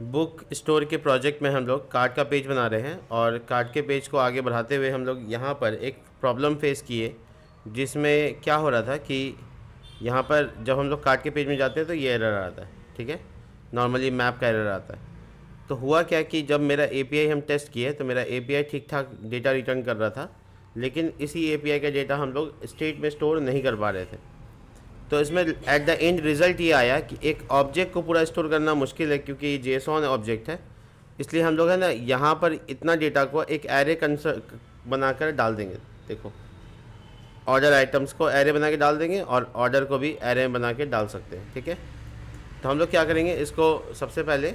Book store के project में हम लोग कार्ट का पेज बना रहे हैं और कार्ट के पेज को आगे बढ़ाते हुए हम लोग यहाँ पर एक प्रॉब्लम फेस किए, जिसमें क्या हो रहा था कि यहाँ पर जब हम लोग कार्ट के पेज में जाते हैं तो ये एरर आता है। ठीक है, नॉर्मली मैप का एरर आता है। तो हुआ क्या कि जब मेरा एपीआई हम टेस्ट किए तो मेरा एपीआई ठीक ठाक डेटा रिटर्न कर रहा था, लेकिन इसी एपीआई का डेटा हम लोग स्टेट में स्टोर नहीं कर पा रहे थे। तो इसमें एट द एंड रिज़ल्ट ये आया कि एक ऑब्जेक्ट को पूरा स्टोर करना मुश्किल है, क्योंकि ये जेसॉन ऑब्जेक्ट है। इसलिए हम लोग है ना यहाँ पर इतना डेटा को एक एरे बनाकर डाल देंगे। देखो, ऑर्डर आइटम्स को एरे बना के डाल देंगे और ऑर्डर को भी एरे बना के डाल सकते हैं। ठीक है, तो हम लोग क्या करेंगे, इसको सबसे पहले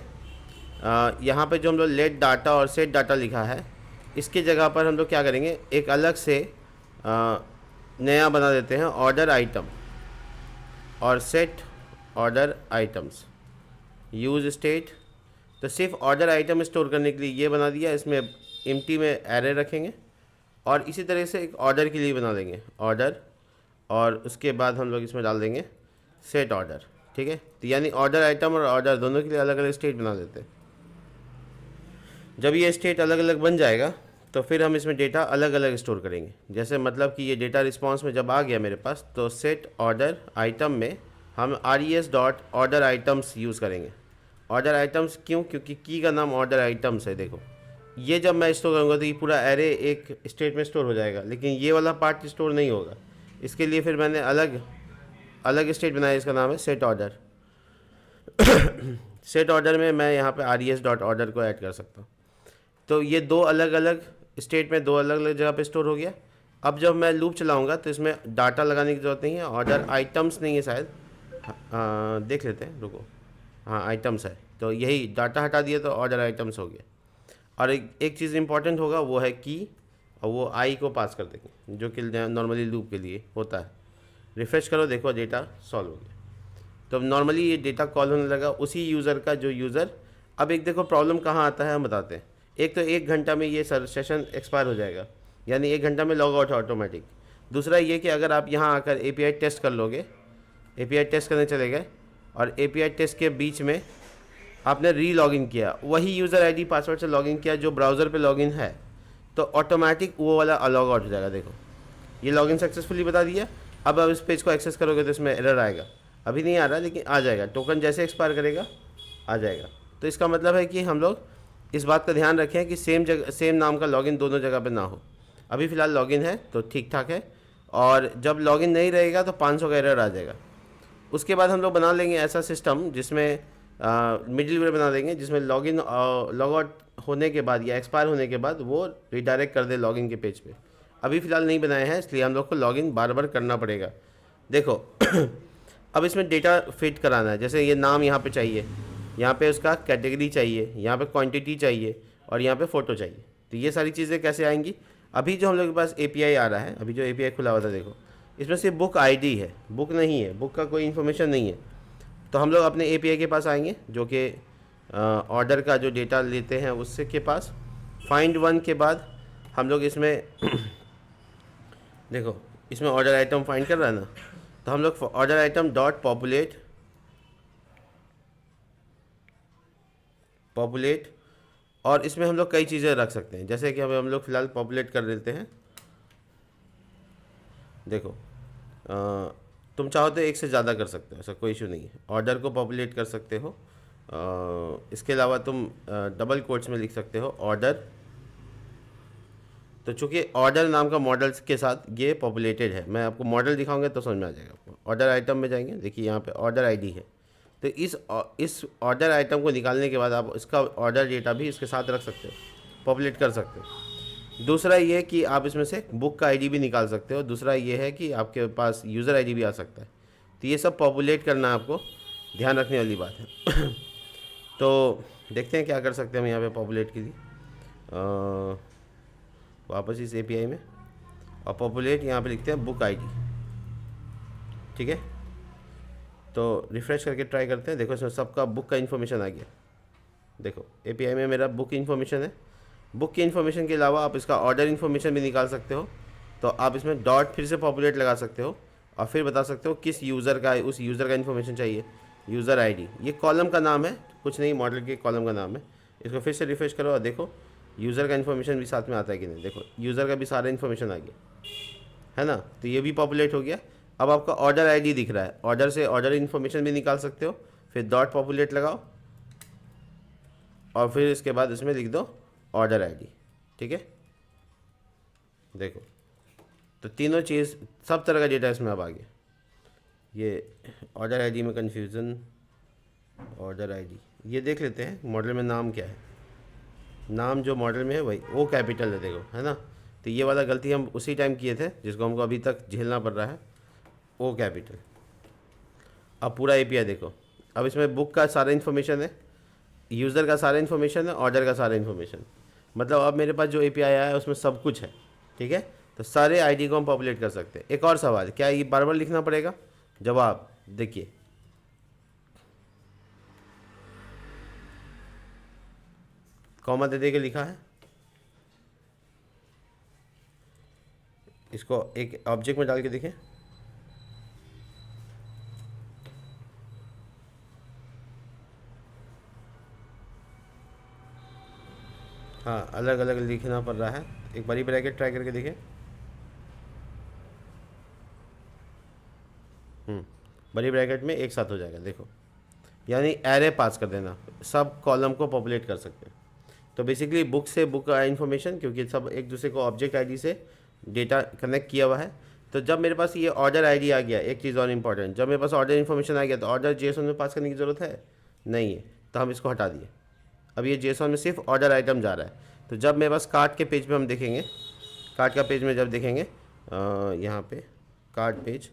यहाँ पे जो हम लोग लेट डाटा और सेट डाटा लिखा है, इसकी जगह पर हम लोग क्या करेंगे, एक अलग से नया बना देते हैं ऑर्डर आइटम और set order items use state. तो सिर्फ ऑर्डर आइटम स्टोर करने के लिए ये बना दिया, इसमें एम्प्टी में एरे रखेंगे और इसी तरह से एक ऑर्डर के लिए बना देंगे ऑर्डर, और उसके बाद हम लोग इसमें डाल देंगे सेट ऑर्डर। ठीक है, तो यानी ऑर्डर आइटम और ऑर्डर दोनों के लिए अलग अलग स्टेट बना देते हैं। जब ये स्टेट अलग अलग बन जाएगा तो फिर हम इसमें डेटा अलग अलग स्टोर करेंगे। जैसे मतलब कि ये डेटा रिस्पांस में जब आ गया मेरे पास, तो सेट ऑर्डर आइटम में हम res dot order items use करेंगे। ऑर्डर आइटम्स क्यों? क्योंकि की का नाम ऑर्डर आइटम्स है। देखो, ये जब मैं स्टोर करूँगा तो ये पूरा एरे एक स्टेट में स्टोर हो जाएगा, लेकिन ये वाला पार्ट स्टोर नहीं होगा। इसके लिए फिर मैंने अलग अलग स्टेट बनाया, इसका नाम है सेट ऑर्डर। सेट ऑर्डर में मैं यहाँ पे res डॉट ऑर्डर को ऐड कर सकता हूँ। तो ये दो अलग अलग स्टेट में दो अलग अलग जगह पे स्टोर हो गया। अब जब मैं लूप चलाऊंगा तो इसमें डाटा लगाने की ज़रूरत नहीं है, ऑर्डर आइटम्स नहीं है शायद, देख लेते हैं, रुको। हाँ, आइटम्स है, तो यही डाटा हटा दिया तो ऑर्डर आइटम्स हो गया। और एक चीज़ इंपॉर्टेंट होगा, वो है की, और वो आई को पास कर देंगे, जो कि नॉर्मली लूप के लिए होता है। रिफ्रेश करो, देखो डेटा सॉल्व हो गया। तो नॉर्मली ये डेटा कॉल होने लगा उसी यूज़र का जो यूज़र। अब एक देखो प्रॉब्लम कहाँ आता है, हम बताते हैं। एक तो 1 घंटा में ये सेशन एक्सपायर हो जाएगा, यानी 1 घंटा में लॉग आउट ऑटोमेटिक। दूसरा ये कि अगर आप यहाँ आकर एपीआई टेस्ट कर लोगे, एपीआई टेस्ट करने चले गए और एपीआई टेस्ट के बीच में आपने री लॉगिन किया, वही यूज़र आईडी पासवर्ड से लॉगिन किया जो ब्राउज़र पे लॉगिन है, तो ऑटोमेटिक वो वाला लॉग आउट हो जाएगा। देखो, ये लॉगिन सक्सेसफुली बता दिया। अब आप इस पेज को एक्सेस करोगे तो इसमें एरर आएगा, अभी नहीं आ रहा लेकिन आ जाएगा। टोकन जैसे एक्सपायर करेगा आ जाएगा। तो इसका मतलब है कि हम लोग इस बात का ध्यान रखें कि सेम नाम का लॉगिन दोनों जगह पे ना हो। अभी फ़िलहाल लॉगिन है तो ठीक ठाक है, और जब लॉगिन नहीं रहेगा तो 500 का एरर आ जाएगा। उसके बाद हम लोग बना लेंगे ऐसा सिस्टम जिसमें मिडिलवेयर बना देंगे, जिसमें लॉगिन लॉग आउट होने के बाद या एक्सपायर होने के बाद वो रिडायरेक्ट कर दे लॉगिन के पेज पे। अभी फ़िलहाल नहीं बनाए हैं, इसलिए हम लोग को लॉगिन बार बार करना पड़ेगा। देखो अब इसमें डेटा फिट कराना है, जैसे ये नाम यहाँ पे चाहिए, यहाँ पे उसका कैटेगरी चाहिए, यहाँ पे क्वांटिटी चाहिए और यहाँ पे फ़ोटो चाहिए। तो ये सारी चीज़ें कैसे आएंगी? अभी जो हम लोग के पास एपीआई आ रहा है, अभी जो एपीआई खुला हुआ था, देखो इसमें सिर्फ बुक आईडी है, बुक नहीं है, बुक का कोई इन्फॉर्मेशन नहीं है। तो हम लोग अपने एपीआई के पास आएंगे, जो कि ऑर्डर का जो डेटा लेते हैं उससे के पास। फाइंड वन के बाद हम लोग इसमें देखो, इसमें ऑर्डर आइटम फाइंड कर रहा है ना, तो हम लोग ऑर्डर आइटम डॉट पॉपुलेट, और इसमें हम लोग कई चीज़ें रख सकते हैं। जैसे कि हम लोग फ़िलहाल पॉपुलेट कर देते हैं। देखो, तुम चाहो तो एक से ज़्यादा कर सकते हो, ऐसा कोई इशू नहीं है। ऑर्डर को पॉपुलेट कर सकते हो। इसके अलावा तुम डबल कोट्स में लिख सकते हो ऑर्डर। तो चूँकि ऑर्डर नाम का मॉडल के साथ ये पॉपुलेटेड है, मैं आपको मॉडल दिखाऊंगा तो समझ में आ जाएगा आपको। ऑर्डर आइटम में जाएंगे, देखिए यहाँ पे ऑर्डर आईडी है। तो इस ऑर्डर आइटम को निकालने के बाद आप इसका ऑर्डर डेटा भी इसके साथ रख सकते हो, पॉपुलेट कर सकते हो। दूसरा ये कि आप इसमें से बुक का आईडी भी निकाल सकते हो। दूसरा ये है कि आपके पास यूज़र आईडी भी आ सकता है। तो ये सब पॉपुलेट करना आपको ध्यान रखने वाली बात है। तो देखते हैं क्या कर सकते हैं हम यहाँ पे पॉपुलेट के लिए। वापस इस एपीआई में, और पॉपुलेट यहाँ पे लिखते हैं बुक आईडी। ठीक है, तो रिफ़्रेश करके ट्राई करते हैं। देखो इसमें सबका बुक का इन्फॉर्मेशन आ गया। देखो एपीआई में मेरा बुक इन्फॉर्मेशन है। बुक की इन्फॉर्मेशन के अलावा आप इसका ऑर्डर इन्फॉर्मेशन भी निकाल सकते हो। तो आप इसमें डॉट फिर से पॉपुलेट लगा सकते हो और फिर बता सकते हो किस यूज़र का, उस यूज़र का इन्फॉर्मेशन चाहिए। यूज़र आईडी, ये कॉलम का नाम है, कुछ नहीं, मॉडल के कॉलम का नाम है। इसको फिर से रिफ्रेश करो और देखो यूज़र का इन्फॉर्मेशन भी साथ में आता है कि नहीं। देखो यूज़र का भी सारा इन्फॉर्मेशन आ गया है ना, तो ये भी पॉपुलेट हो गया। अब आपका ऑर्डर आईडी दिख रहा है, ऑर्डर से ऑर्डर इन्फॉर्मेशन भी निकाल सकते हो। फिर डॉट पॉपुलेट लगाओ और फिर इसके बाद इसमें लिख दो ऑर्डर आईडी। ठीक है, देखो तो तीनों चीज़, सब तरह का डेटा इसमें अब आ गया। ये ऑर्डर आईडी में कन्फ्यूज़न, ऑर्डर आईडी ये देख लेते हैं मॉडल में नाम क्या है। नाम जो मॉडल में है वही ओ कैपिटल है, देखो है ना। तो ये वाला गलती हम उसी टाइम किए थे जिसको हमको अभी तक झेलना पड़ रहा है, ओ कैपिटल। अब पूरा एपीआई देखो, अब इसमें बुक का सारा इन्फॉर्मेशन है, यूज़र का सारा इन्फॉर्मेशन है, ऑर्डर का सारा इन्फॉर्मेशन। मतलब अब मेरे पास जो एपीआई आया है उसमें सब कुछ है। ठीक है, तो सारे आईडी को हम पॉपुलेट कर सकते हैं। एक और सवाल, क्या ये बार बार लिखना पड़ेगा? जवाब देखिए, कॉमा दे दे के लिखा है, इसको एक ऑब्जेक्ट में डाल के देखें। हाँ, अलग अलग लिखना पड़ रहा है। एक बड़ी ब्रैकेट ट्राई करके देखें। बड़ी ब्रैकेट में एक साथ हो जाएगा, देखो। यानी एरे पास कर देना, सब कॉलम को पॉपुलेट कर सकते हैं। तो बेसिकली बुक से बुक इन्फॉर्मेशन, क्योंकि सब एक दूसरे को ऑब्जेक्ट आईडी से डेटा कनेक्ट किया हुआ है। तो जब मेरे पास ये ऑर्डर आईडी आ गया, एक चीज़ और इम्पॉर्टेंट, जब मेरे पास ऑर्डर इन्फॉर्मेशन आ गया तो ऑर्डर जेसन में पास करने की ज़रूरत है नहीं है, तो हम इसको हटा दिए। अब ये जेसन में सिर्फ ऑर्डर आइटम जा रहा है। तो जब मेरे पास कार्ट के पेज पे हम देखेंगे, कार्ट का पेज में जब देखेंगे यहाँ पे कार्ट पेज,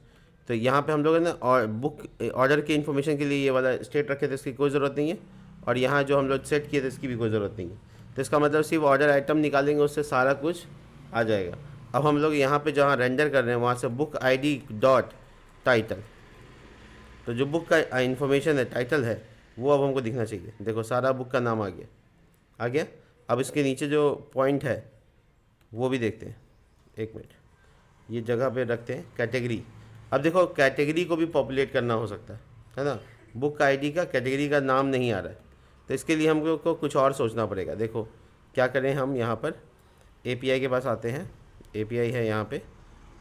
तो यहाँ पे हम लोग है ना, और बुक ऑर्डर की इन्फॉर्मेशन के लिए ये वाला स्टेट रखे थे, इसकी कोई ज़रूरत नहीं है। और यहाँ जो हम लोग सेट किए थे इसकी भी कोई ज़रूरत नहीं है। तो इसका मतलब सिर्फ ऑर्डर आइटम निकालेंगे, उससे सारा कुछ आ जाएगा। अब हम लोग यहाँ पे जहाँ रेंडर कर रहे हैं वहाँ से बुक आईडी डॉट टाइटल, तो जो बुक का इन्फॉर्मेशन है, टाइटल है, वो अब हमको दिखना चाहिए। देखो सारा बुक का नाम आ गया, आ गया। अब इसके नीचे जो पॉइंट है वो भी देखते हैं, एक मिनट, ये जगह पे रखते हैं कैटेगरी। अब देखो कैटेगरी को भी पॉपुलेट करना हो सकता है ना। बुक आईडी का कैटेगरी का नाम नहीं आ रहा है, तो इसके लिए हमको कुछ और सोचना पड़ेगा। देखो क्या करें, हम यहाँ पर एपीआई के पास आते हैं, एपीआई है यहाँ पे,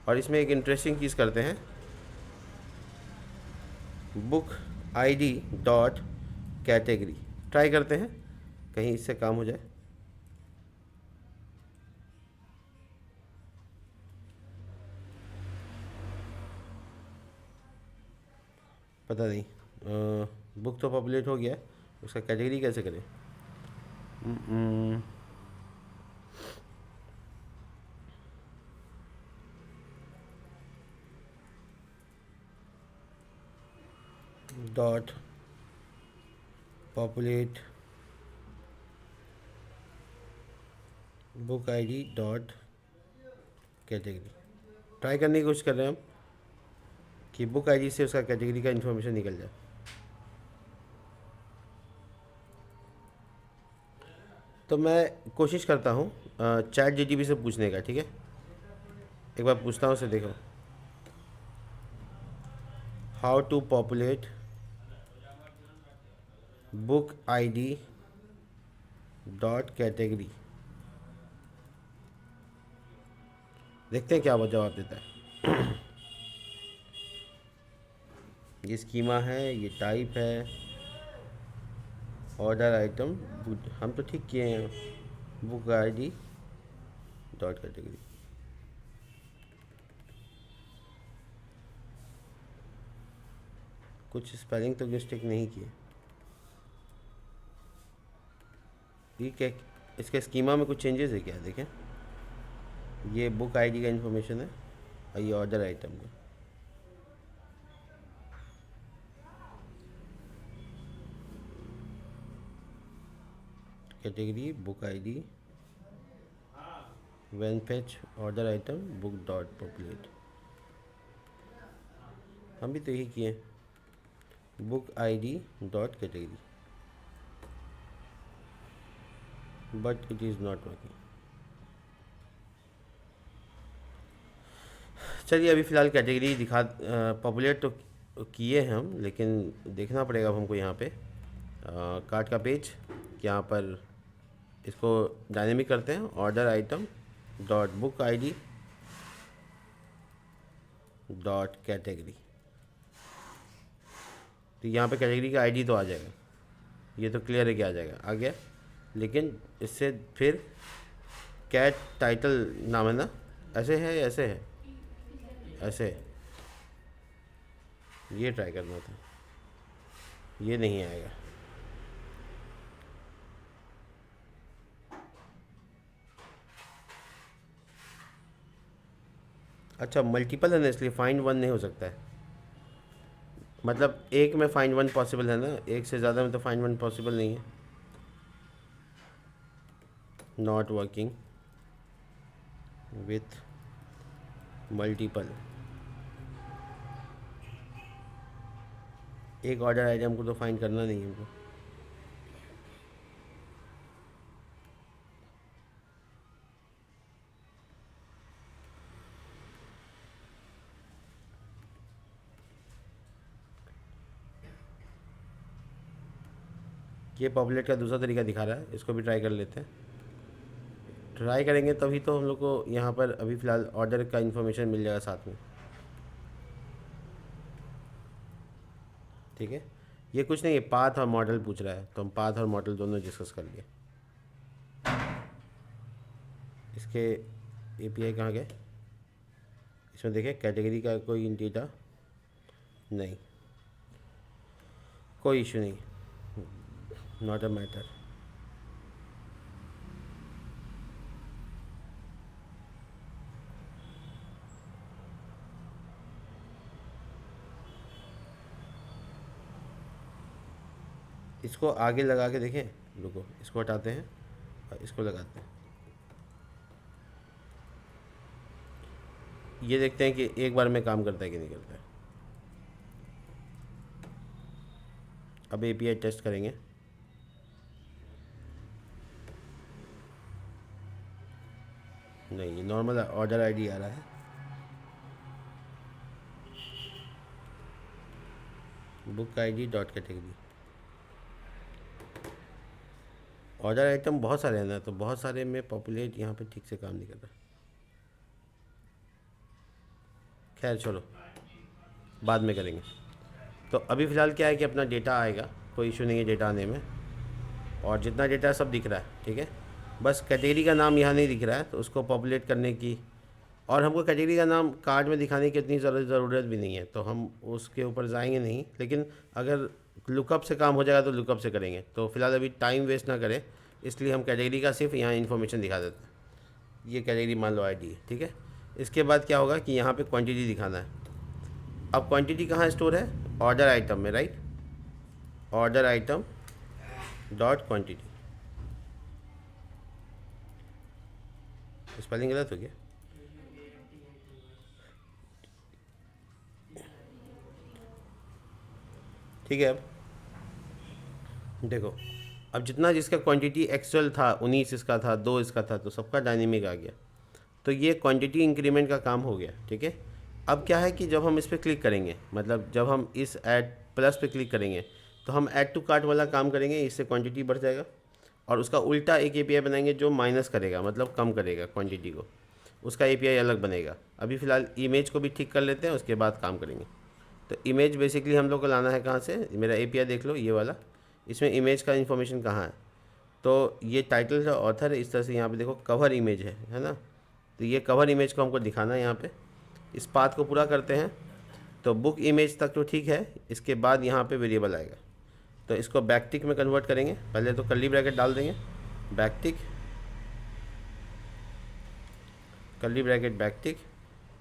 और इसमें एक इंटरेस्टिंग चीज़ करते हैं, book ID dot category try करते हैं, कहीं इससे काम हो जाए। पता नहीं, बुक तो पॉपुलेट हो गया, उसका कैटेगरी कैसे करें? Dot populate book ID dot category try करने की कोशिश कर रहे हैं हम कि बुक आईडी से उसका कैटेगरी का इन्फॉर्मेशन निकल जाए। तो मैं कोशिश करता हूँ चैट जीटीपी से पूछने का, ठीक है? एक बार पूछता हूँ, उसे देखो, how to populate book ID dot category. देखते हैं क्या वो जवाब देता है। ये स्कीमा है, ये टाइप है, ऑर्डर आइटम, हम तो ठीक किए हैं, बुक आईडी डॉट कैटेगरी। कुछ स्पेलिंग तो मिस्टेक नहीं किए। ये क्या, इसके स्कीमा में कुछ चेंजेस है क्या? देखें, ये बुक आईडी का इन्फॉर्मेशन है और ये ऑर्डर आइटम का। Category book ID, when fetch order item book dot populate, हम भी तो यही किए, book ID dot category, but it is not working. चलिए अभी फ़िलहाल कैटेगरी दिखा, पॉपुलेट तो किए हम, लेकिन देखना पड़ेगा अब हमको यहाँ पे कार्ट का पेज, यहाँ पर इसको डायनेमिक करते हैं, order item dot book ID dot category. तो यहाँ पे कैटेगरी का आईडी तो आ जाएगा, ये तो क्लियर है कि आ जाएगा, आ गया। लेकिन इससे फिर कैट टाइटल नाम है ना, ऐसे है ऐसे है, ऐसे है। ये ट्राई करना था, ये नहीं आएगा। अच्छा मल्टीपल है ना, इसलिए फाइंड वन नहीं हो सकता है। मतलब एक में फाइंड वन पॉसिबल है ना, एक से ज़्यादा में तो फाइंड वन पॉसिबल नहीं है। Not working with multiple. एक ऑर्डर आइटम को तो फाइंड करना नहीं है हमको। ये पॉपुलेट का दूसरा तरीका दिखा रहा है, इसको भी ट्राई कर लेते हैं। ट्राई करेंगे तभी तो हम लोग को यहाँ पर अभी फ़िलहाल ऑर्डर का इन्फॉर्मेशन मिल जाएगा साथ में। ठीक है, ये कुछ नहीं है, पाथ और मॉडल पूछ रहा है, तो हम पाथ और मॉडल दोनों डिस्कस कर लिए। इसके एपीआई कहाँ गए, इसमें देखें कैटेगरी का कोई डेटा नहीं, कोई इशू नहीं, नॉट अ मैटर। इसको आगे लगा के देखें, रुको इसको हटाते हैं और इसको लगाते हैं। ये देखते हैं कि एक बार में काम करता है कि नहीं करता है। अब एपीआई टेस्ट करेंगे। नहीं, नॉर्मल ऑर्डर आईडी आ रहा है। Book ID dot category. Order item बहुत सारे हैं ना, तो बहुत सारे में पॉपुलेट यहाँ पे ठीक से काम नहीं कर रहा। खैर छोड़ो, बाद में करेंगे। तो अभी फ़िलहाल क्या है कि अपना डेटा आएगा, कोई इशू नहीं है डेटा आने में, और जितना डेटा सब दिख रहा है ठीक है। बस कैटेगरी का नाम यहाँ नहीं दिख रहा है, तो उसको पॉपुलेट करने की, और हमको कैटेगरी का नाम कार्ड में दिखाने की इतनी ज़रूरत भी नहीं है, तो हम उसके ऊपर जाएंगे नहीं। लेकिन अगर लुकअप से काम हो जाएगा तो लुकअप से करेंगे। तो फिलहाल अभी टाइम वेस्ट ना करें, इसलिए हम कैटेगरी का सिर्फ यहाँ इन्फॉर्मेशन दिखा देते हैं। ये कैटेगरी मान लो आईडी है, ठीक है। इसके बाद क्या होगा कि यहाँ पे क्वांटिटी दिखाना है। अब क्वांटिटी कहाँ स्टोर है, ऑर्डर आइटम में, right. Order item dot quantity. Spelling गलत हो गया, ठीक है। अब देखो, अब जितना जिसका क्वांटिटी एक्चुअल था 19 इसका था, 2 इसका था, तो सबका डायनेमिक आ गया। तो ये क्वांटिटी इंक्रीमेंट का काम हो गया, ठीक है। अब क्या है कि जब हम इस पर क्लिक करेंगे, मतलब जब हम इस ऐड प्लस पे क्लिक करेंगे, तो हम ऐड टू कार्ट वाला काम करेंगे, इससे क्वांटिटी बढ़ जाएगा। और उसका उल्टा एक एपीआई बनाएंगे जो माइनस करेगा, मतलब कम करेगा क्वांटिटी को, उसका एपीआई अलग बनेगा। अभी फ़िलहाल इमेज को भी ठीक कर लेते हैं, उसके बाद काम करेंगे। तो इमेज बेसिकली हम लोग को लाना है कहाँ से, मेरा एपीआई देख लो ये वाला, इसमें इमेज का इन्फॉर्मेशन कहाँ है। तो ये टाइटल है, ऑथर है, इस तरह से यहाँ पे देखो कवर इमेज है ना। तो ये कवर इमेज को हमको दिखाना है यहाँ पे। इस पाथ को पूरा करते हैं, तो बुक इमेज तक तो ठीक है। इसके बाद यहाँ पे वेरिएबल आएगा, तो इसको बैकटिक में कन्वर्ट करेंगे। पहले तो कर्ली ब्रैकेट डाल देंगे, बैकटिक, कर्ली ब्रैकेट बैकटिक,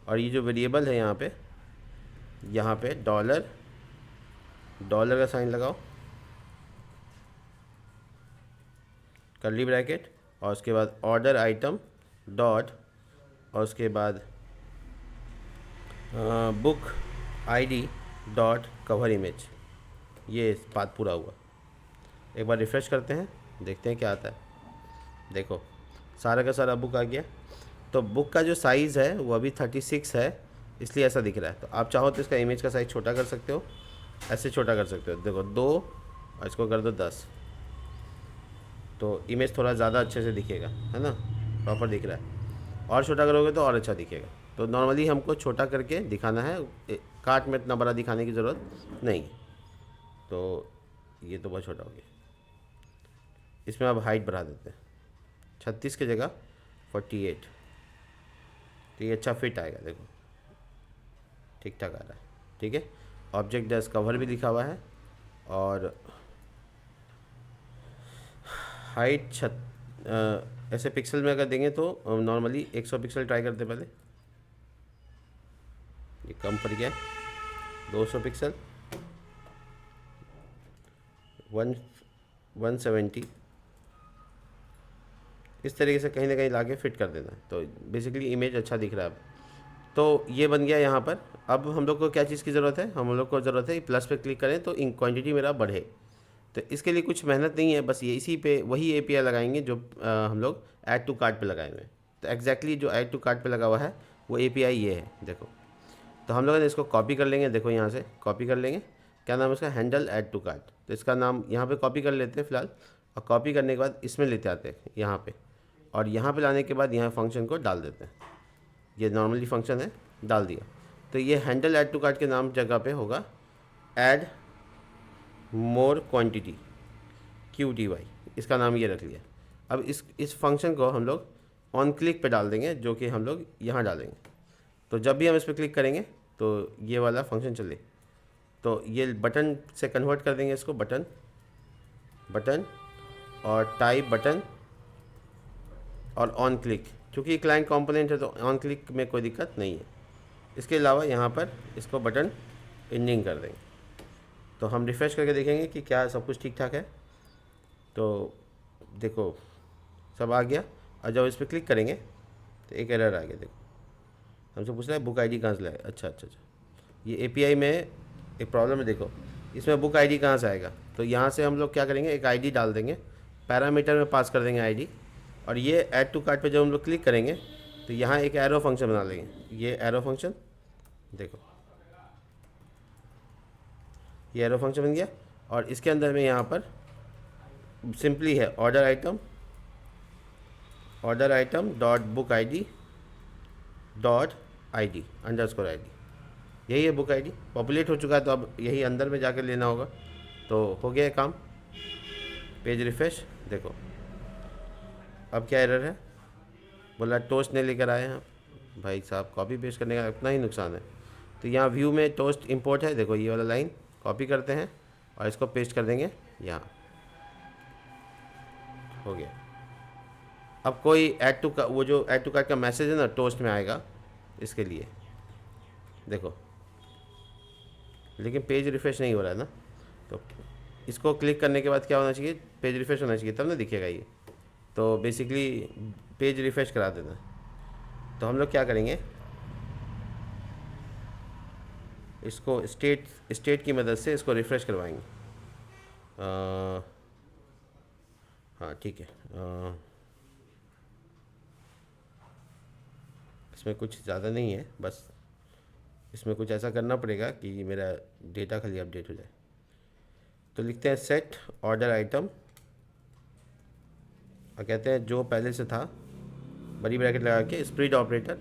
और ये जो वेरिएबल है यहाँ पे डॉलर का साइन लगाओ, कर्ली ब्रैकेट, और उसके बाद ऑर्डर आइटम डॉट, और उसके बाद book ID dot cover image. ये पाथ पूरा हुआ। एक बार रिफ़्रेश करते हैं, देखते हैं क्या आता है। देखो सारा का सारा बुक आ गया। तो बुक का जो साइज़ है वो अभी 36 है, इसलिए ऐसा दिख रहा है। तो आप चाहो तो इसका इमेज का साइज़ छोटा कर सकते हो, ऐसे छोटा कर सकते हो। देखो 2 और इसको कर दो 10, तो इमेज थोड़ा ज़्यादा अच्छे से दिखेगा, है ना, प्रॉपर दिख रहा है। और छोटा करोगे तो और अच्छा दिखेगा। तो नॉर्मली हमको छोटा करके दिखाना है, कार्ट में इतना बड़ा दिखाने की ज़रूरत नहीं। तो ये तो बहुत छोटा हो गया, इसमें अब हाइट बढ़ा देते हैं 36 की जगह 48। तो ये अच्छा फिट आएगा, देखो ठीक ठाक आ रहा है। ठीक है, ऑब्जेक्ट डैश कवर भी लिखा हुआ है। और हाइट ऐसे पिक्सल में अगर देंगे तो नॉर्मली 100 पिक्सल ट्राई करते पहले। ये कम पड़ गया, 200 पिक्सल, 170। इस तरीके से कहीं ना कहीं लाके फिट कर देना। तो बेसिकली इमेज अच्छा दिख रहा है अब। तो ये बन गया यहाँ पर। अब हम लोग को क्या चीज़ की ज़रूरत है, हम लोग को ज़रूरत है प्लस पे क्लिक करें तो इन क्वांटिटी मेरा बढ़े। तो इसके लिए कुछ मेहनत नहीं है, बस ये इसी पे वही एपीआई लगाएंगे जो हम लोग ऐड टू कार्ट पे लगाए हुए हैं। तो एग्जैक्टली जो ऐड टू कार्ट पे लगा हुआ है वो एपीआई ये है, देखो। तो हम लोग ने इसको कॉपी कर लेंगे, देखो यहाँ से कॉपी कर लेंगे। क्या नाम है इसका, हैंडल ऐड टू कार्ट। तो इसका नाम यहाँ पे कॉपी कर लेते हैं फ़िलहाल, और कॉपी करने के बाद इसमें लेते आते हैं यहाँ पे, और यहाँ पे लाने के बाद यहाँ फंक्शन को डाल देते हैं। ये नॉर्मली फंक्शन है, डाल दिया। तो ये हैंडल ऐड टू कार्ट के नाम जगह पे होगा ऐड मोर क्वांटिटी, QTY, इसका नाम ये रख लिया। अब इस फंक्शन को हम लोग ऑन क्लिक पे डाल देंगे, जो कि हम लोग यहाँ डालेंगे। तो जब भी हम इस पर क्लिक करेंगे तो ये वाला फंक्शन चले। तो ये बटन से कन्वर्ट कर देंगे इसको, बटन बटन और टाइप बटन और ऑन क्लिक। क्योंकि क्लाइंट कंपोनेंट है तो ऑन क्लिक में कोई दिक्कत नहीं है। इसके अलावा यहाँ पर इसको बटन एंडिंग कर देंगे। तो हम रिफ़्रेश करके देखेंगे कि क्या सब कुछ ठीक ठाक है। तो देखो सब आ गया। और जब इस पर क्लिक करेंगे तो एक एरर आ गया, देखो हमसे पूछ रहा है बुक आईडी कहाँ से लाए। अच्छा, ये एपीआई में एक प्रॉब्लम है, देखो इसमें बुक आईडी कहाँ से आएगा। तो यहाँ से हम लोग क्या करेंगे, एक आईडी डाल देंगे, पैरामीटर में पास कर देंगे आईडी। और ये ऐड टू कार्ट पे जब हम लोग क्लिक करेंगे तो यहाँ एक एरो फंक्शन बना लेंगे। ये एरो फंक्शन, देखो ये एरो फंक्शन बन गया। और इसके अंदर में यहाँ पर सिंपली है order item dot book ID dot ID underscore ID, यही है बुक आईडी। पॉपुलेट हो चुका है, तो अब यही अंदर में जाकर लेना होगा। तो हो गया है काम। पेज रिफ्रेश, देखो अब क्या एरर है, बोला टोस्ट नहीं लेकर आए हैं। भाई साहब कॉपी पेस्ट करने का उतना ही नुकसान है। तो यहाँ व्यू में टोस्ट इंपोर्ट है, देखो ये वाला लाइन कॉपी करते हैं और इसको पेस्ट कर देंगे यहाँ, हो गया। अब कोई ऐड टू का वो जो ऐड टू कार्ट का मैसेज है ना टोस्ट में आएगा इसके लिए, देखो लेकिन पेज रिफ्रेश नहीं हो रहा है ना। तो इसको क्लिक करने के बाद क्या होना चाहिए, पेज रिफ्रेश होना चाहिए, तब ना दिखेगा ये। तो बेसिकली पेज रिफ्रेश करा देना। तो हम लोग क्या करेंगे, इसको स्टेट की मदद से इसको रिफ़्रेश करवाएंगे। हाँ ठीक है, इसमें कुछ ज़्यादा नहीं है, बस इसमें कुछ ऐसा करना पड़ेगा कि मेरा डेटा खाली अपडेट हो जाए। तो लिखते हैं सेट ऑर्डर आइटम और कहते हैं जो पहले से था, बड़ी ब्रैकेट लगा के स्प्लिट ऑपरेटर,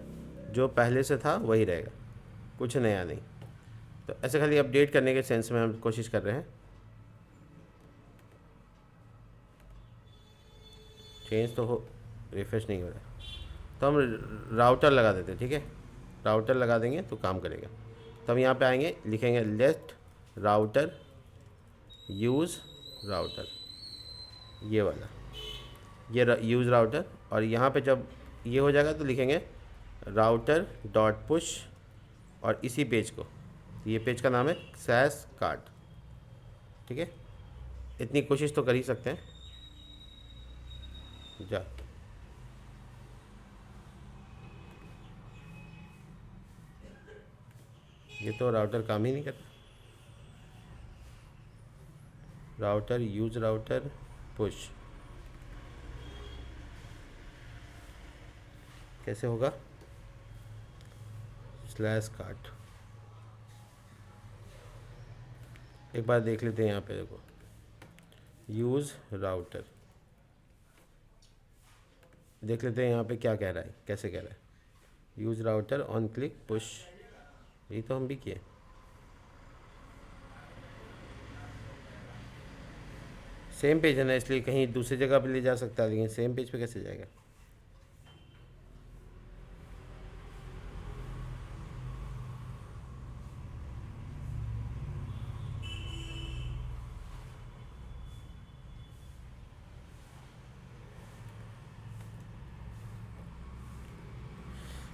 जो पहले से था वही रहेगा, कुछ नया नहीं। तो ऐसे खाली अपडेट करने के सेंस में हम कोशिश कर रहे हैं। चेंज तो हो, रिफ्रेश नहीं हो रहा है। तो हम राउटर लगा देते हैं, ठीक है, राउटर लगा देंगे तो काम करेगा। तो हम यहाँ पे आएंगे, लिखेंगे लेट राउटर यूज़ राउटर, ये वाला, ये यूज़ राउटर। और यहाँ पे जब ये हो जाएगा तो लिखेंगे राउटर डॉट पुश, और इसी पेज को, ये पेज का नाम है सैस कार्ट, ठीक है। इतनी कोशिश तो कर ही सकते हैं। जा ये तो राउटर काम ही नहीं करता। राउटर यूज राउटर पुश कैसे होगा, स्लैश कार्ट। एक बार देख लेते हैं यहाँ पे, देखो यूज़ राउटर, देख लेते हैं यहाँ पे क्या कह रहा है, कैसे कह रहा है। Use router on click push, यही तो हम भी किए। सेम पेज है ना, इसलिए कहीं दूसरी जगह पे ले जा सकता है, लेकिन सेम पेज पे कैसे जाएगा।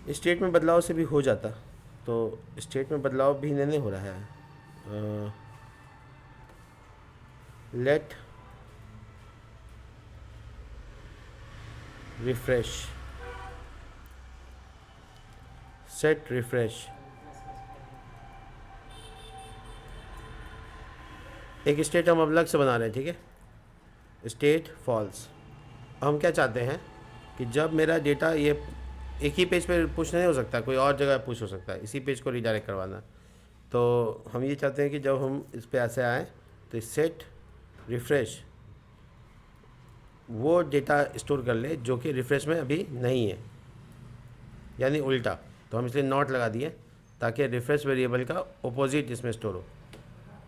स्टेट में बदलाव से भी हो जाता, तो स्टेट में बदलाव भी नहीं हो रहा है। लेट रिफ्रेश, सेट रिफ्रेश, एक स्टेट हम अलग से बना रहे हैं, ठीक है। State false. हम क्या चाहते हैं कि जब मेरा डेटा ये एक ही पेज पे पुश नहीं हो सकता, कोई और जगह पुश हो सकता है, इसी पेज को रीडायरेक्ट करवाना। तो हम ये चाहते हैं कि जब हम इस पे ऐसे आएँ तो सेट रिफ्रेश वो डेटा स्टोर कर ले जो कि रिफ्रेश में अभी नहीं है, यानी उल्टा। तो हम इसलिए नॉट लगा दिए ताकि रिफ्रेश वेरिएबल का ऑपोजिट इसमें स्टोर हो।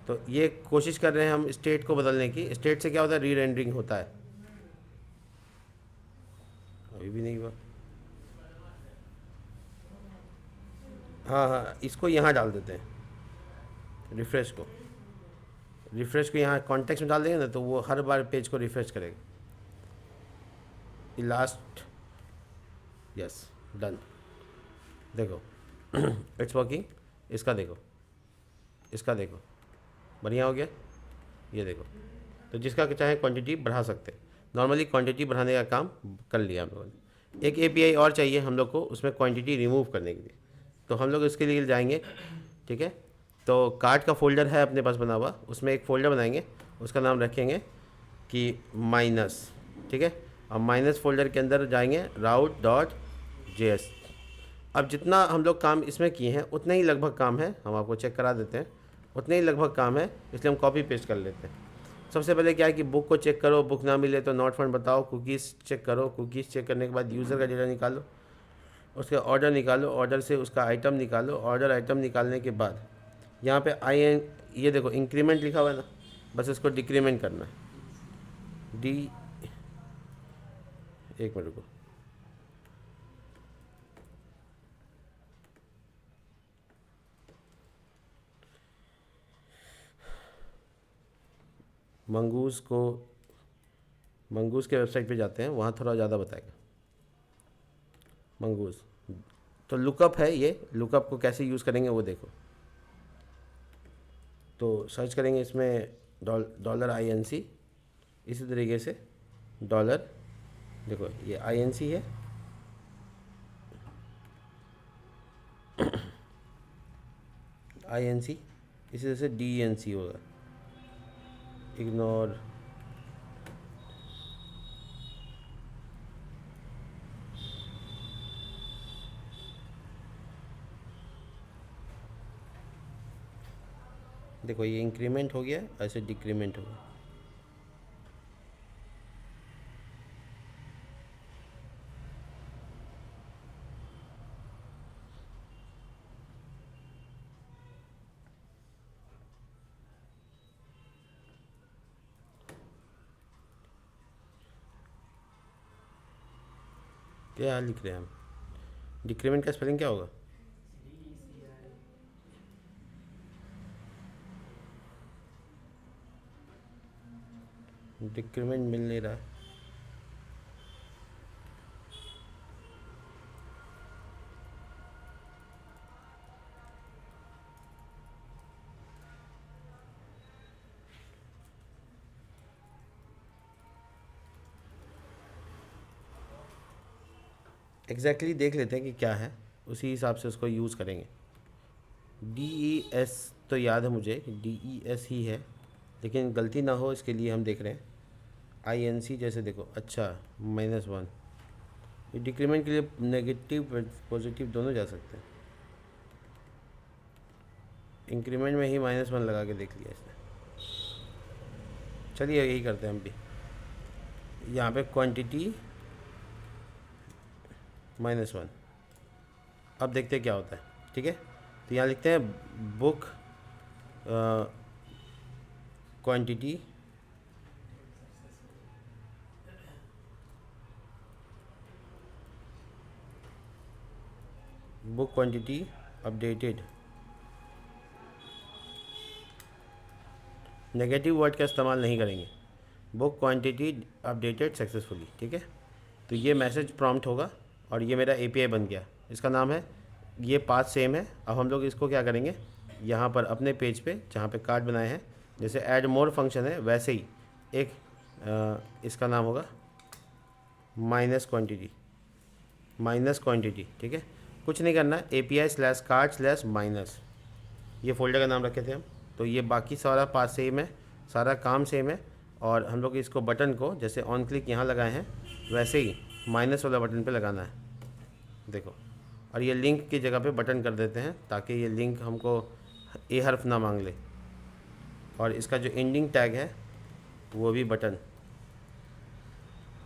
तो ये कोशिश कर रहे हैं हम स्टेट को बदलने की। स्टेट से क्या होता है, री रेंडरिंग होता है। अभी भी नहीं हुआ। हाँ हाँ, इसको यहाँ डाल देते हैं, रिफ्रेश को यहाँ कॉन्टेक्स्ट में डाल देंगे ना, तो वो हर बार पेज को रिफ्रेश करेगा। Last, yes, done. देखो इट्स वर्किंग। इसका देखो, इसका देखो, बढ़िया हो गया। ये देखो, तो जिसका चाहे क्वांटिटी बढ़ा सकते हैं। नॉर्मली क्वांटिटी बढ़ाने का काम कर लिया हम लोगों ने। एक एपीआई और चाहिए हम लोग को उसमें क्वांटिटी रिमूव करने के लिए, तो हम लोग इसके लिए जाएंगे, ठीक है। तो कार्ट का फोल्डर है अपने पास बना हुआ, उसमें एक फ़ोल्डर बनाएंगे, उसका नाम रखेंगे कि माइनस, ठीक है। अब माइनस फोल्डर के अंदर जाएंगे route.js। अब जितना हम लोग काम इसमें किए हैं उतना ही लगभग काम है, हम आपको चेक करा देते हैं। उतने ही लगभग काम है, इसलिए हम कॉपी पेस्ट कर लेते हैं। सबसे पहले क्या है कि बुक को चेक करो, बुक ना मिले तो नॉट फाउंड बताओ, कुकीज़ चेक करो, कुकीज़ चेक करने के बाद यूज़र का डेटा निकालो, उसका ऑर्डर निकालो, ऑर्डर से उसका आइटम निकालो, ऑर्डर आइटम निकालने के बाद यहाँ पे ये देखो इंक्रीमेंट लिखा हुआ है ना, बस इसको डिक्रीमेंट करना है। एक मिनट रुको, मंगूस के वेबसाइट पे जाते हैं, वहाँ थोड़ा ज़्यादा बताएगा मंगूस। तो लुकअप है, ये लुकअप को कैसे यूज़ करेंगे वो देखो। तो सर्च करेंगे इसमें $INC, इसी तरीके से डॉलर, देखो ये INC है, INC, इसी तरह से DENC होगा, इग्नोर। देखो ये इंक्रीमेंट हो गया, ऐसे डिक्रीमेंट हो गया। क्या लिख रहे हैं हम, डिक्रीमेंट का स्पेलिंग क्या होगा। डिक्रीमेंट मिल नहीं रहा। एग्जैक्टली देख लेते हैं कि क्या है, उसी हिसाब से उसको यूज़ करेंगे। DES तो याद है मुझे कि DES ही है, लेकिन गलती ना हो इसके लिए हम देख रहे हैं INC। जैसे देखो, अच्छा -1, ये डिक्रीमेंट के लिए नेगेटिव पॉजिटिव दोनों जा सकते हैं। इंक्रीमेंट में ही -1 लगा के देख लिया इसने। चलिए यही करते हैं हम भी। यहाँ पे क्वांटिटी -1, अब देखते हैं क्या होता है। ठीक है, तो यहाँ लिखते हैं book quantity updated. Negative word का इस्तेमाल नहीं करेंगे। Book quantity updated successfully. ठीक है, तो ये मैसेज प्रॉम्प्ट होगा और ये मेरा एपीआई बन गया। इसका नाम है, ये पाथ सेम है। अब हम लोग इसको क्या करेंगे, यहाँ पर अपने पेज पे जहाँ पे कार्ड बनाए हैं, जैसे ऐड मोर फंक्शन है वैसे ही एक इसका नाम होगा माइनस क्वांटिटी। ठीक है, कुछ नहीं करना, API/cart/minus ये फोल्डर का नाम रखे थे हम। तो ये बाकी सारा पाथ सेम है, सारा काम सेम है। और हम लोग इसको बटन को जैसे ऑन क्लिक यहाँ लगाए हैं वैसे ही माइनस वाला बटन पे लगाना है। देखो, और ये लिंक की जगह पे बटन कर देते हैं ताकि ये लिंक हमको ए हर्फ ना मांग ले। और इसका जो एंडिंग टैग है वो भी बटन।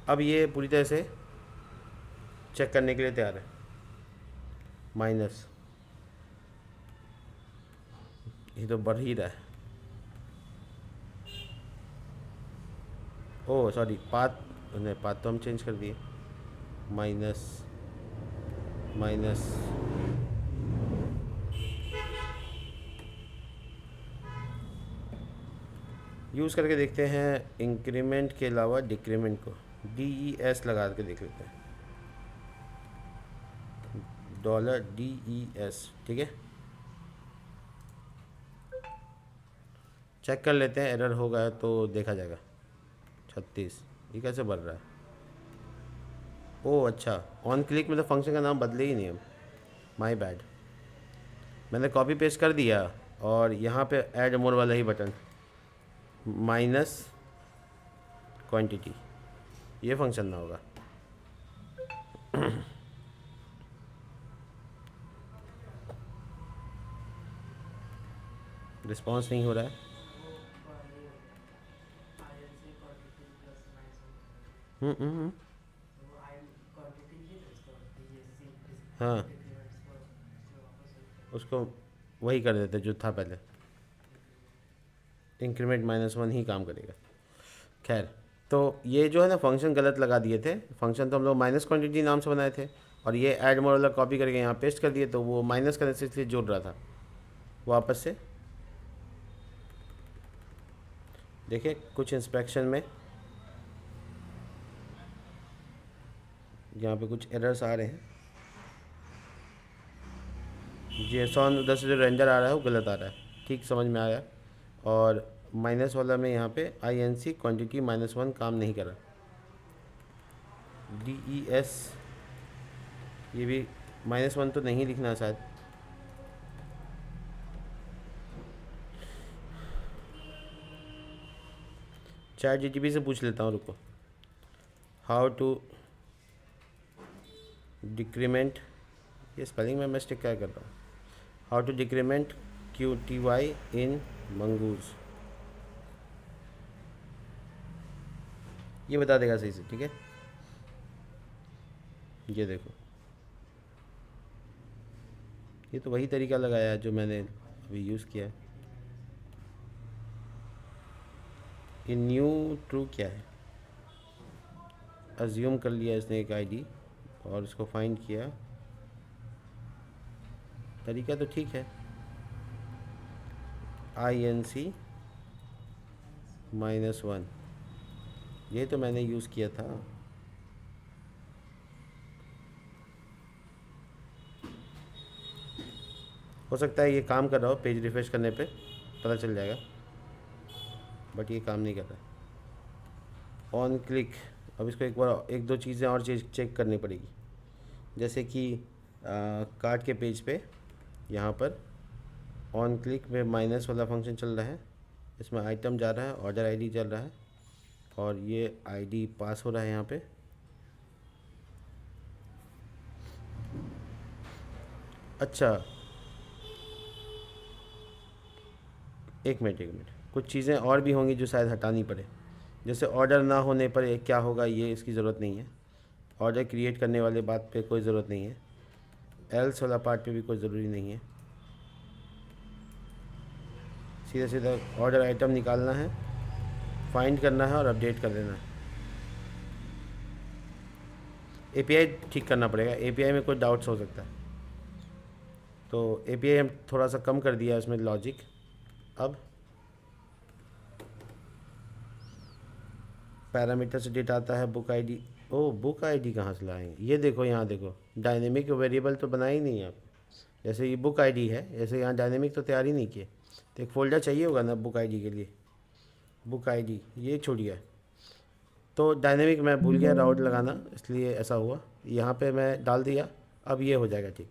अब ये पूरी तरह से चेक करने के लिए तैयार है। माइनस, ये तो बढ़ ही रहा है। ओह सॉरी, पाथ नहीं, पाथ तो हम चेंज कर दिए। माइनस यूज़ करके देखते हैं इंक्रीमेंट के अलावा डिक्रीमेंट को। DES लगा के देख लेते हैं, $DES। ठीक है, चेक कर लेते हैं, एरर होगा तो देखा जाएगा। 36, ये कैसे बढ़ रहा है? ओह अच्छा, ऑन क्लिक में तो फंक्शन का नाम बदले ही नहीं हम, माय बैड। मैंने कॉपी पेस्ट कर दिया और यहाँ पे ऐड मोर वाला ही बटन, माइनस क्वांटिटी, ये फंक्शन ना होगा। रिस्पॉन्स नहीं हो रहा है। हाँ, उसको वही कर देते जो था पहले, इंक्रीमेंट -1 ही काम करेगा। खैर, तो ये जो है ना फंक्शन गलत लगा दिए थे। फंक्शन तो हम लोग माइनस क्वांटिटी नाम से बनाए थे और ये ऐड मोर वाला कॉपी करके यहाँ पेस्ट कर दिए, तो वो माइनस करने से इसलिए जुड़ रहा था। वापस से देखिए, कुछ इंस्पेक्शन में यहाँ पे कुछ एरर्स आ रहे हैं। JSON उधर से जो रेंडर आ रहा है वो गलत आ रहा है, ठीक समझ में आया। और माइनस वाला में यहाँ पे INC क्वांटिटी -1 काम नहीं कर रहा। DES, ये भी -1 तो नहीं लिखना शायद। ChatGPT से पूछ लेता हूँ, रुको। हाउ टू डिक्रीमेंट, ये स्पेलिंग में मिस्टेक क्या कर रहा हूँ। How to decrement QTY in Mongoose, ये बता देगा सही से। ठीक है, ये देखो, ये तो वही तरीका लगाया है जो मैंने अभी यूज़ किया है। ये न्यू ट्रू क्या है, अज्यूम कर लिया इसने एक आईडी और उसको फाइंड किया। तरीका तो ठीक है, INC -1, ये तो मैंने यूज़ किया था। हो सकता है ये काम कर रहा हो, पेज रिफ्रेश करने पे पता चल जाएगा, बट ये काम नहीं कर रहा। ऑन क्लिक, अब इसको एक बार एक दो चीज़ें और चेक करनी पड़ेगी, जैसे कि कार्ड के पेज पे यहाँ पर ऑन क्लिक में माइनस वाला फंक्शन चल रहा है, इसमें आइटम जा रहा है, ऑर्डर आईडी चल रहा है और ये आईडी पास हो रहा है यहाँ पे। अच्छा, एक मिनट, कुछ चीज़ें और भी होंगी जो शायद हटानी पड़े। जैसे ऑर्डर ना होने पर ये क्या होगा, ये इसकी ज़रूरत नहीं है। ऑर्डर क्रिएट करने वाले बात पे कोई ज़रूरत नहीं है। एल्स वाला पार्ट पे भी कोई ज़रूरी नहीं है। सीधा सीधा ऑर्डर आइटम निकालना है, फाइंड करना है और अपडेट कर देना है। एपीआई ठीक करना पड़ेगा, एपीआई में कोई डाउट्स हो सकता है, तो एपीआई हम थोड़ा सा कम कर दिया इसमें लॉजिक। अब पैरामीटर से डेटा आता है, बुक आईडी। ओ बुक आईडी कहाँ से लाएंगे, ये देखो यहाँ देखो, डायनेमिक वेरिएबल तो बनाया ही नहीं है आप। जैसे ये बुक आईडी है, जैसे यहाँ डायनेमिक तो तैयार ही नहीं किए, तो एक फ़ोल्डर चाहिए होगा ना बुक आईडी के लिए। बुक आईडी ये छूट गया, तो डायनेमिक मैं भूल गया राउट लगाना, इसलिए ऐसा हुआ। यहाँ पे मैं डाल दिया, अब ये हो जाएगा ठीक।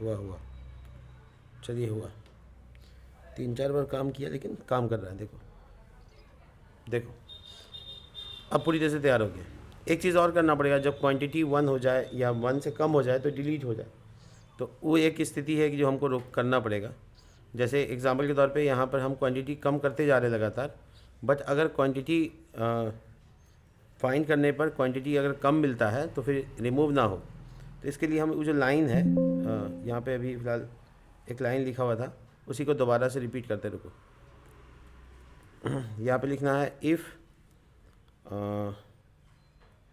हुआ, चलिए हुआ। 3-4 बार काम किया लेकिन काम कर रहा है। देखो देखो, अब पूरी तरह से तैयार हो गया। एक चीज़ और करना पड़ेगा, जब क्वांटिटी 1 हो जाए या 1 से कम हो जाए तो डिलीट हो जाए, तो वो एक स्थिति है कि जो हमको रोक करना पड़ेगा। जैसे एग्जांपल के तौर पे यहाँ पर हम क्वांटिटी कम करते जा रहे हैं लगातार, बट अगर क्वांटिटी फाइंड करने पर क्वांटिटी अगर कम मिलता है तो फिर रिमूव ना हो, तो इसके लिए हम वो जो लाइन है, यहाँ पे अभी फ़िलहाल एक लाइन लिखा हुआ था, उसी को दोबारा से रिपीट करते रुको। यहाँ पे लिखना है इफ़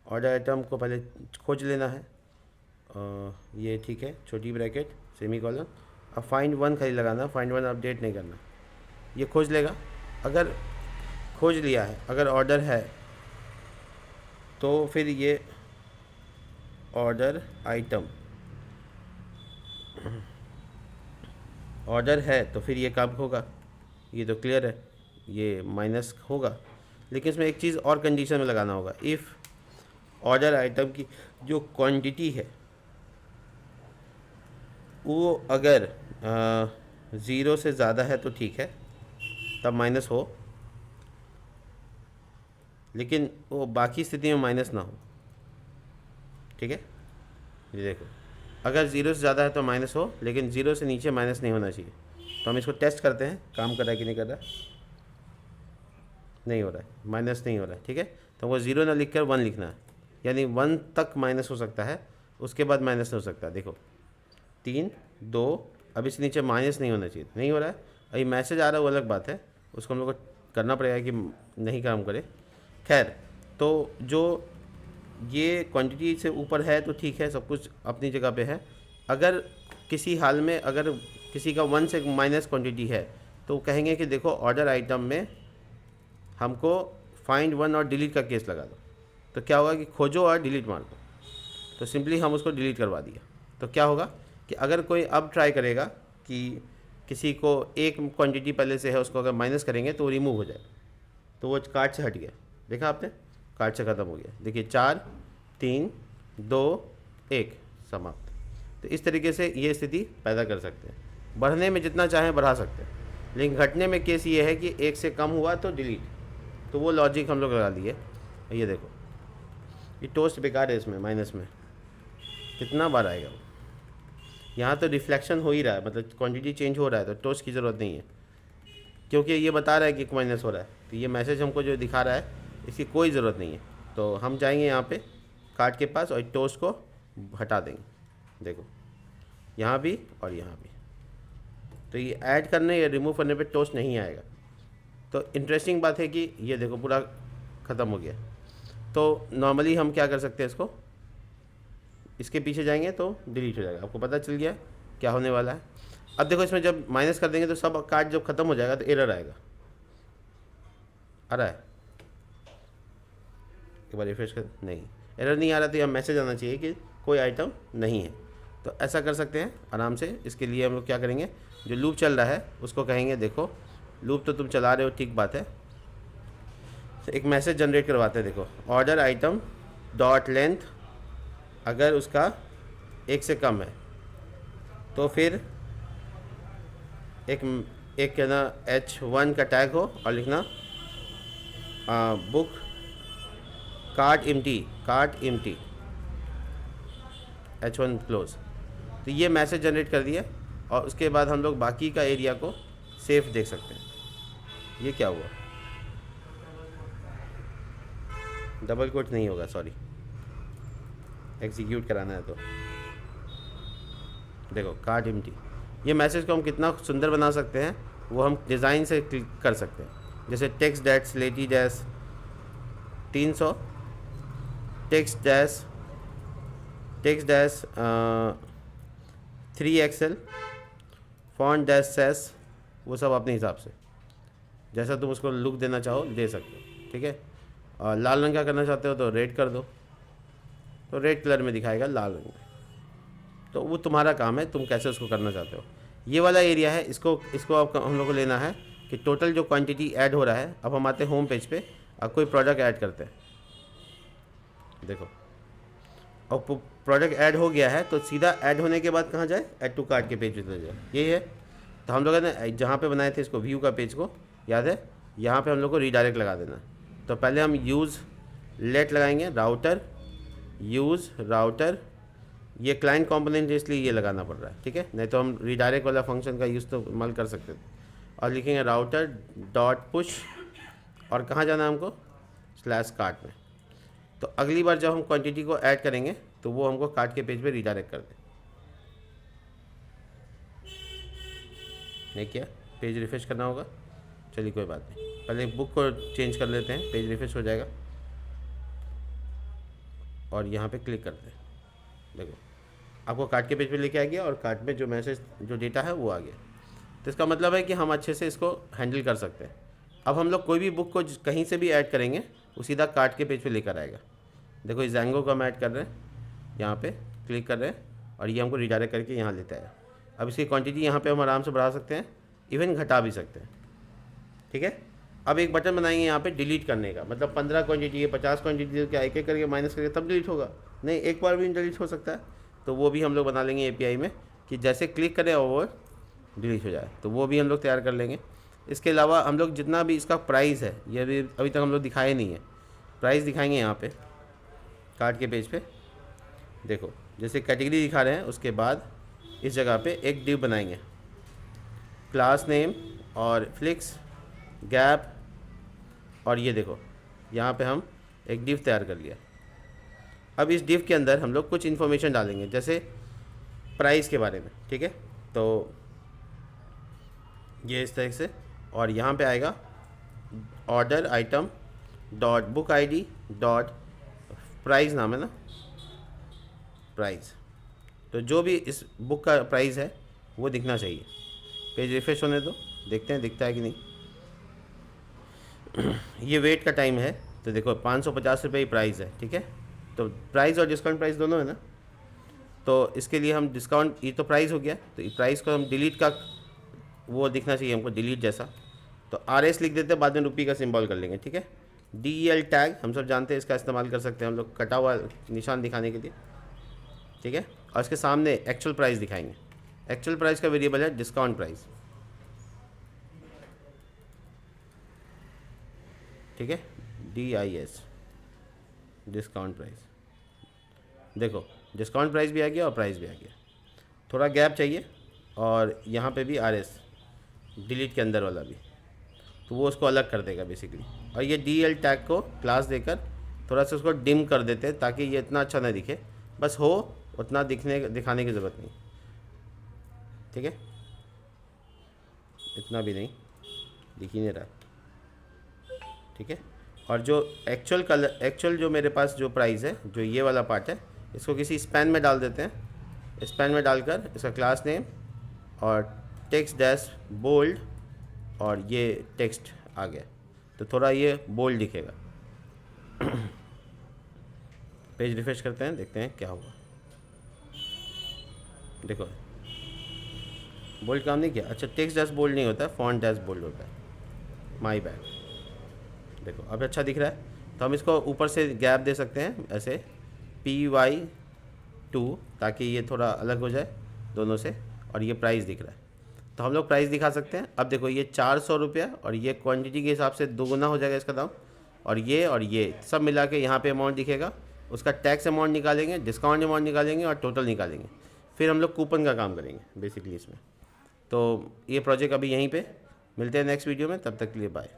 ऑर्डर आइटम को पहले खोज लेना है, ये ठीक है, छोटी ब्रैकेट सेमी कॉलन। अब फाइंड 1 खाली लगाना, फाइंड 1 अपडेट नहीं करना, ये खोज लेगा। अगर खोज लिया है, अगर ऑर्डर है तो फिर ये ऑर्डर आइटम ऑर्डर है तो फिर ये कब होगा, ये तो क्लियर है, ये माइनस होगा। लेकिन इसमें एक चीज़ और कंडीशन में लगाना होगा, इफ़ ऑर्डर आइटम की जो क्वांटिटी है वो अगर 0 से ज़्यादा है तो ठीक है, तब माइनस हो, लेकिन वो बाकी स्थिति में माइनस ना हो। ठीक है, ये देखो, अगर 0 से ज़्यादा है तो माइनस हो, लेकिन 0 से नीचे माइनस नहीं होना चाहिए। तो हम इसको टेस्ट करते हैं, काम कर रहा है कि नहीं कर रहा है। नहीं हो रहा है, माइनस नहीं हो रहा है। ठीक है, तो वो 0 ना लिख कर 1 लिखना है, यानी 1 तक माइनस हो सकता है, उसके बाद माइनस नहीं हो सकता। देखो 3, 2, अब इसके नीचे माइनस नहीं होना चाहिए, नहीं हो रहा है। अभी मैसेज आ रहा है वो अलग बात है, उसको हम लोग को करना पड़ेगा कि नहीं काम करे। खैर, तो जो ये क्वांटिटी से ऊपर है तो ठीक है, सब कुछ अपनी जगह पे है। अगर किसी हाल में अगर किसी का 1 से माइनस क्वांटिटी है तो कहेंगे कि देखो ऑर्डर आइटम में हमको फाइंड 1 और डिलीट का केस लगा दो, तो क्या होगा कि खोजो और डिलीट मार दो। तो सिंपली हम उसको डिलीट करवा दिया, तो क्या होगा कि अगर कोई अब ट्राई करेगा कि किसी को एक क्वांटिटी पहले से है उसको अगर माइनस करेंगे तो वो रिमूव हो जाए, तो वो कार्ट से हट गया। देखा आपने, कार्ट से ख़त्म हो गया। देखिए 4, 3, 2, 1 समाप्त। तो इस तरीके से ये स्थिति पैदा कर सकते हैं। बढ़ने में जितना चाहें बढ़ा सकते हैं, लेकिन घटने में केस ये है कि 1 से कम हुआ तो डिलीट, तो वो लॉजिक हम लोग लगा दिए। ये देखो, ये टोस्ट बेकार है, इसमें माइनस में कितना बार आएगा वो। यहाँ तो रिफ्लेक्शन हो ही रहा है, मतलब क्वांटिटी चेंज हो रहा है, तो टोस्ट की ज़रूरत नहीं है, क्योंकि ये बता रहा है कि माइनस हो रहा है। तो ये मैसेज हमको जो दिखा रहा है इसकी कोई ज़रूरत नहीं है। तो हम जाएंगे यहाँ पे कार्ट के पास और टोस्ट को हटा देंगे। देखो यहाँ भी और यहाँ भी, तो ये ऐड करने या रिमूव करने पे टोस्ट नहीं आएगा। तो इंटरेस्टिंग बात है कि ये देखो पूरा ख़त्म हो गया। तो नॉर्मली हम क्या कर सकते हैं, इसको इसके पीछे जाएंगे तो डिलीट हो जाएगा। आपको पता चल गया क्या होने वाला है। अब देखो इसमें जब माइनस कर देंगे तो सब कार्ड जब ख़त्म हो जाएगा तो एरर आएगा। आ रहा है, एक बार रिफ्रेश कर, नहीं एरर नहीं आ रहा, तो यह मैसेज आना चाहिए कि कोई आइटम नहीं है। तो ऐसा कर सकते हैं आराम से। इसके लिए हम लोग क्या करेंगे, जो लूप चल रहा है उसको कहेंगे देखो लूप तो तुम चला रहे हो, ठीक बात है, तो एक मैसेज जनरेट करवाते हैं। देखो ऑर्डर आइटम डॉट लेंथ अगर उसका 1 से कम है तो फिर एक कहना H1 का टैग हो और लिखना book cart empty H1 close. तो ये मैसेज जनरेट कर दिया और उसके बाद हम लोग बाकी का एरिया को सेफ देख सकते हैं। ये क्या हुआ, डबल कोट नहीं होगा, सॉरी, एग्जीक्यूट कराना है तो देखो कार्ट एम्प्टी। ये मैसेज को हम कितना सुंदर बना सकते हैं वो हम डिज़ाइन से क्लिक कर सकते हैं। जैसे text dash slate dash 300, text dash 3XL, font dash सेस, वो सब अपने हिसाब से जैसा तुम उसको लुक देना चाहो दे सकते हो, ठीक है। और लाल रंग का करना चाहते हो तो रेड कर दो, तो रेड कलर में दिखाएगा लाल रंग में। तो वो तुम्हारा काम है, तुम कैसे उसको करना चाहते हो। ये वाला एरिया है, इसको अब हम लोग को लेना है कि टोटल जो क्वांटिटी ऐड हो रहा है। अब हम आते हैं होम पेज पे, अब कोई प्रोडक्ट ऐड करते हैं, देखो अब प्रोडक्ट ऐड हो गया है तो सीधा ऐड होने के बाद कहाँ जाए, ऐड टू कार्ट के पेज पे चले जाए, यही है। तो हम लोगों ने जहाँ पे बनाए थे इसको व्यू का पेज को, याद है, यहाँ पे हम लोग को रीडायरेक्ट लगा देना है। तो पहले हम यूज़ लेट लगाएंगे, राउटर यूज़ राउटर, ये क्लाइंट कंपोनेंट है इसलिए ये लगाना पड़ रहा है, ठीक है, नहीं तो हम रीडायरेक्ट वाला फंक्शन का यूज़ तो इस्तेमाल कर सकते थे। और लिखेंगे राउटर डॉट पुश, और कहाँ जाना है हमको, स्लैश कार्ट में। तो अगली बार जब हम क्वांटिटी को ऐड करेंगे तो वो हमको कार्ट के पेज पे रीडायरेक्ट कर दे। नहीं किया, पेज रिफ्रेश करना होगा, चलिए कोई बात नहीं, पहले बुक को चेंज कर लेते हैं, पेज रिफ्रेश हो जाएगा। और यहाँ पे क्लिक करते हैं, देखो आपको कार्ट के पेज पे लेके आ गया और कार्ट में जो मैसेज जो डेटा है वो आ गया। तो इसका मतलब है कि हम अच्छे से इसको हैंडल कर सकते हैं। अब हम लोग कोई भी बुक को कहीं से भी ऐड करेंगे वो सीधा कार्ट के पेज पे लेकर आएगा। देखो इस जैंगो को हम ऐड कर रहे हैं, यहाँ पे क्लिक कर रहे हैं और ये हमको रिडायरेक्ट करके यहाँ लेता है। अब इसकी क्वांटिटी यहाँ पे हम आराम से बढ़ा सकते हैं, इवन घटा भी सकते हैं, ठीक है। अब एक बटन बनाएंगे यहाँ पे डिलीट करने का, मतलब 15 क्वांटिटी है, 50 क्वांटिटी है, क्या एक एक करके माइनस करके तब डिलीट होगा, नहीं एक बार भी डिलीट हो सकता है। तो वो भी हम लोग बना लेंगे API में कि जैसे क्लिक करें और वो डिलीट हो जाए, तो वो भी हम लोग तैयार कर लेंगे। इसके अलावा हम लोग जितना भी इसका प्राइस है, ये अभी तक हम लोग दिखाए नहीं है, प्राइस दिखाएंगे यहाँ पे कार्ट के पेज पे। देखो जैसे कैटेगरी दिखा रहे हैं, उसके बाद इस जगह पे एक डिव बनाएंगे, क्लास नेम और फ्लिक्स गैप, और ये देखो यहाँ पे हम एक डिव तैयार कर लिया। अब इस डिव के अंदर हम लोग कुछ इन्फॉर्मेशन डालेंगे, जैसे प्राइस के बारे में, ठीक है। तो ये इस तरह से, और यहाँ पे आएगा order item dot book ID dot price, नाम है ना प्राइस। तो जो भी इस बुक का प्राइस है वो दिखना चाहिए। पेज रिफ्रेश होने दो, देखते हैं दिखता है कि नहीं। ये वेट का टाइम है, तो देखो 550 रुपये प्राइस है, ठीक है। तो प्राइस और डिस्काउंट प्राइस दोनों है ना, तो इसके लिए हम डिस्काउंट, ये तो प्राइस हो गया, तो प्राइस को हम डिलीट का वो दिखना चाहिए हमको, डिलीट जैसा। तो RS लिख देते हैं, बाद में रुपये का सिंबल कर लेंगे, ठीक है। DEL टैग हम सब जानते हैं, इसका इस्तेमाल कर सकते हैं हम लोग कटा हुआ निशान दिखाने के लिए, ठीक है। और इसके सामने एक्चुअल प्राइस दिखाएंगे। एक्चुअल प्राइस का वेरिएबल है डिस्काउंट प्राइस, ठीक है, DIS डिस्काउंट प्राइस। देखो डिस्काउंट प्राइस भी आ गया और प्राइस भी आ गया। थोड़ा गैप चाहिए, और यहाँ पे भी RS डिलीट के अंदर वाला भी, तो वो उसको अलग कर देगा बेसिकली। और ये DL टैग को क्लास देकर थोड़ा सा उसको डिम कर देते हैं ताकि ये इतना अच्छा ना दिखे, बस हो उतना दिखाने की ज़रूरत नहीं, ठीक है, इतना भी नहीं दिख ही नहीं रहा, ठीक है। और जो एक्चुअल जो मेरे पास जो प्राइस है, जो ये वाला पार्ट है, इसको किसी स्पैन में डाल देते हैं। स्पैन में डालकर इसका क्लास नेम और टेक्स्ट डैश बोल्ड, और ये टेक्स्ट आ गया, तो थोड़ा ये बोल्ड दिखेगा। पेज रिफ्रेश करते हैं, देखते हैं क्या हुआ। देखो बोल्ड काम नहीं किया, अच्छा टेक्स्ट डैश बोल्ड नहीं होता है, फॉन्ट डैश बोल्ड होता है, माय बैड। देखो अब अच्छा दिख रहा है, तो हम इसको ऊपर से गैप दे सकते हैं ऐसे PY2, ताकि ये थोड़ा अलग हो जाए दोनों से। और ये प्राइस दिख रहा है, तो हम लोग प्राइस दिखा सकते हैं। अब देखो ये 400 रुपया, और ये क्वांटिटी के हिसाब से 2 गुना हो जाएगा इसका दाम, और ये सब मिला के यहाँ पे अमाउंट दिखेगा उसका टैक्स अमाउंट निकालेंगे, डिस्काउंट अमाउंट निकालेंगे और टोटल निकालेंगे। फिर हम लोग कूपन का काम करेंगे बेसिकली इसमें। तो ये प्रोजेक्ट अभी यहीं पे, मिलते हैं नेक्स्ट वीडियो में, तब तक के लिए बाय।